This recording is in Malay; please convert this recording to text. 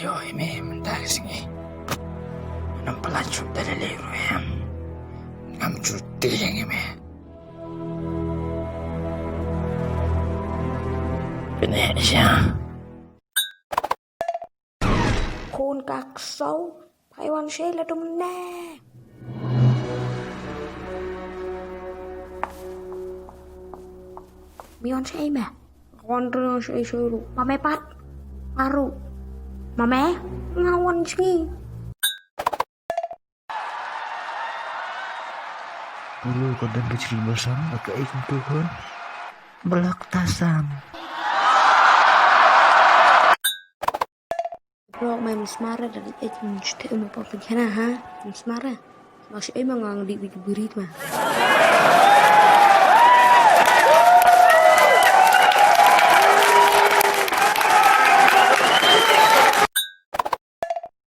Joy me mentah singi. Nang pelacut dari liru yang ngam cuti yang ini. Benar siya. Khôn các sâu phải hoàn xe là trong nè. Mi hoàn xe mà con rơ xe xe ru mà mẹ bắt aru mà mẹ ngawan sih. Dulu kau dan kecil bersama agak ikut Tuhan. Belak tasam. Bro mày smara dari mình cete mau apa gimana ha? Smara masih emang ngang di berit mah.